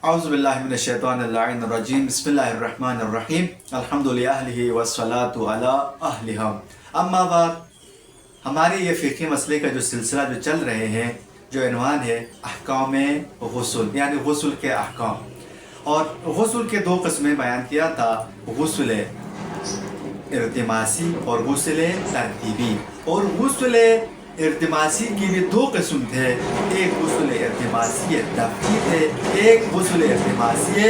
اعوذ باللہ من الشیطان اللعین الرجیم بسم اللہ الرحمن الرحیم الحمد للہ والصلاة علی اہلہا اما بعد ہمارے یہ فقہی مسئلے کا جو سلسلہ جو چل رہے ہیں جو عنوان ہے احکام غسل یعنی غسل کے احکام اور غسل کے دو قسمیں بیان کیا تھا غسل ارتماسی اور غسل ترتیبی اور غسل ارتماسی کی بھی دو قسم تھے ایک غسل ارتماسی دفعی تھے ایک غسل ارتماسی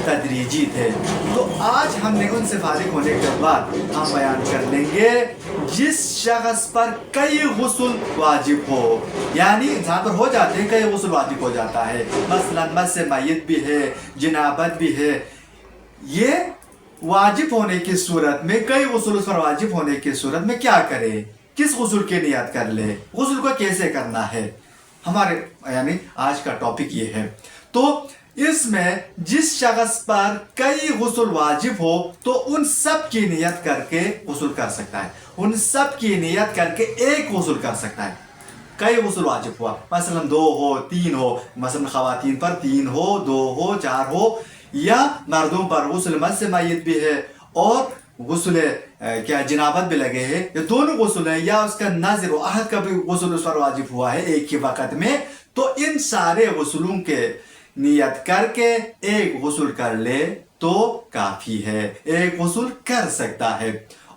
تدریجی تھے تو آج ہم نے ان سے فارغ ہونے کے بعد ہم بیان کر لیں گے جس شخص پر کئی غسل واجب ہو یعنی انسان پر ہو جاتے ہیں کئی غسل واجب ہو جاتا ہے مثلا مس میت بھی ہے جنابت بھی ہے یہ واجب ہونے کی صورت میں کئی غسل اس پر واجب ہونے کی صورت میں کیا کرے کس غسل کی نیت کر لے غسل کو کیسے کرنا ہے ہمارے یعنی آج کا ٹاپک یہ ہے تو اس میں جس شخص پر کئی غسل واجب ہو تو ان سب کی نیت کر کے غسل کر سکتا ہے ان سب کی نیت کر کے ایک غسل کر سکتا ہے کئی غسل واجب ہوا مثلا 2 ہو 3 ہو مثلا خواتین پر 3 ہو 2 ہو 4 ہو یا مردوں پر غسل مس میت بھی ہے اور غسل کیا جنابت بھی لگے ہیں یہ دونوں غسل ہیں یا اس کا نظر و عہد کا بھی غسل اس پر واجب ہوا ہے ایک ہی وقت میں تو ان سارے غسلوں کے نیت کر کے ایک غسل کر لے تو کافی ہے ایک غسل کر سکتا ہے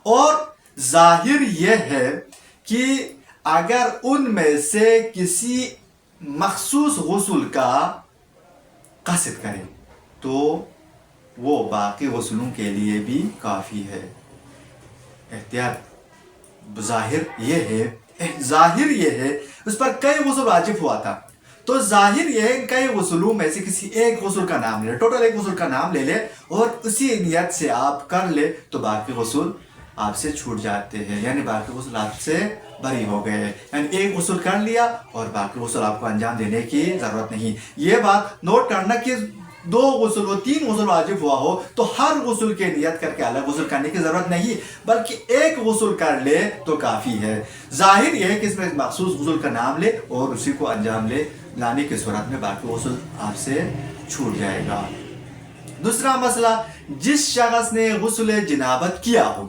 اور ظاہر یہ ہے کہ اگر ان میں سے کسی مخصوص غسل کا قصد کرے تو وہ باقی غسلوں کے لیے بھی کافی ہے احتیاط ظاہر یہ ہے اس پر کئی غسل واجب ہوا تھا تو ظاہر یہ ہے کئی غسلوں میں سے کسی ایک غسل کا نام لے ٹوٹل ایک غسل کا نام لے لے اور اسی نیت سے آپ کر لے تو باقی غسل آپ سے چھوٹ جاتے ہیں یعنی باقی غسل آپ سے بری ہو گئے یعنی ایک غسل کر لیا اور باقی غسل آپ کو انجام دینے کی ضرورت نہیں یہ بات نوٹ کرنا کہ 2 غسل و 3 غسل واجب ہوا ہو تو ہر غسل کے نیت کر کے الگ غسل کرنے کی ضرورت نہیں بلکہ ایک غسل کر لے تو کافی ہے ظاہر یہ ہے کہ اس میں مخصوص غسل کا نام لے اور اسی کو انجام لانے کی صورت میں باقی غسل آپ سے چھوٹ جائے گا دوسرا مسئلہ جس شخص نے غسل جنابت کیا ہو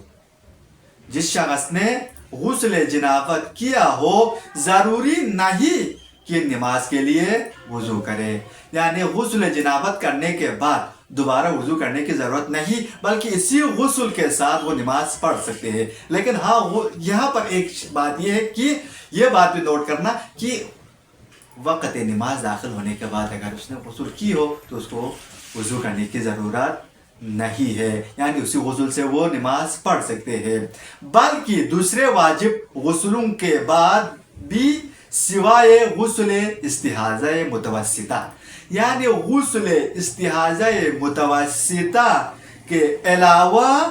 جس شخص نے غسل جنابت کیا ہو ضروری نہیں کہ نماز کے لیے وضو کرے یعنی غسل جنابت کرنے کے بعد دوبارہ وضو کرنے کی ضرورت نہیں بلکہ اسی غسل کے ساتھ وہ نماز پڑھ سکتے ہیں لیکن ہاں یہاں پر ایک بات یہ ہے کہ یہ بات بھی نوٹ کرنا کہ وقت نماز داخل ہونے کے بعد اگر اس نے غسل کی ہو تو اس کو وضو کرنے کی ضرورت نہیں ہے یعنی اسی غسل سے وہ نماز پڑھ سکتے ہیں بلکہ دوسرے واجب غسلوں کے بعد بھی سوائے غسل استحاضہ متوسطہ یعنی غسل استحاضہ متوسطہ کے علاوہ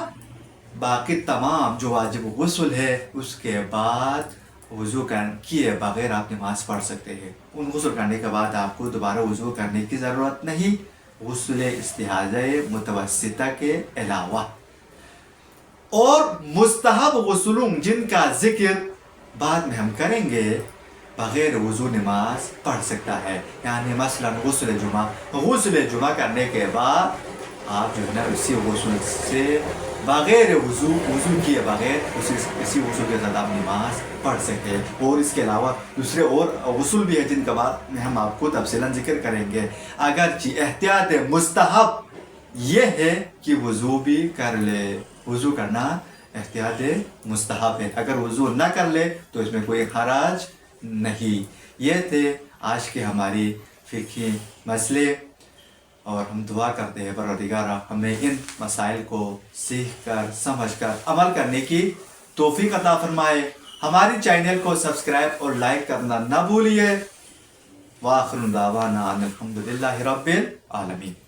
باقی تمام جو واجب غسل ہے اس کے بعد وضو کیے بغیر آپ نماز پڑھ سکتے ہیں ان غسل کرنے کے بعد آپ کو دوبارہ وضو کرنے کی ضرورت نہیں غسل استحاضہ متوسطہ کے علاوہ اور مستحب غسلوں جن کا ذکر بعد میں ہم کریں گے بغیر وضو نماز پڑھ سکتا ہے یعنی مثلا غسل جمعہ کرنے کے بعد آپ جو ہے نا اسی غسل سے بغیر وضو کیے بغیر اسی غسل کے ساتھ آپ نماز پڑھ سکتے ہیں اور اس کے علاوہ دوسرے اور غسل بھی ہے جن کا بعد میں ہم آپ کو تفصیلاً ذکر کریں گے اگرچہ احتیاط مستحب یہ ہے کہ وضو بھی کر لے وضو کرنا احتیاط مستحب ہے اگر وضو نہ کر لے تو اس میں کوئی حرج نہیں یہ تھے آج کے ہماری فقہی مسئلے اور ہم دعا کرتے ہیں پروردگارہ ہمیں ان مسائل کو سیکھ کر سمجھ کر عمل کرنے کی توفیق عطا فرمائے ہماری چینل کو سبسکرائب اور لائک کرنا نہ بھولیے وآخر دعوانا ان الحمد للہ رب العالمین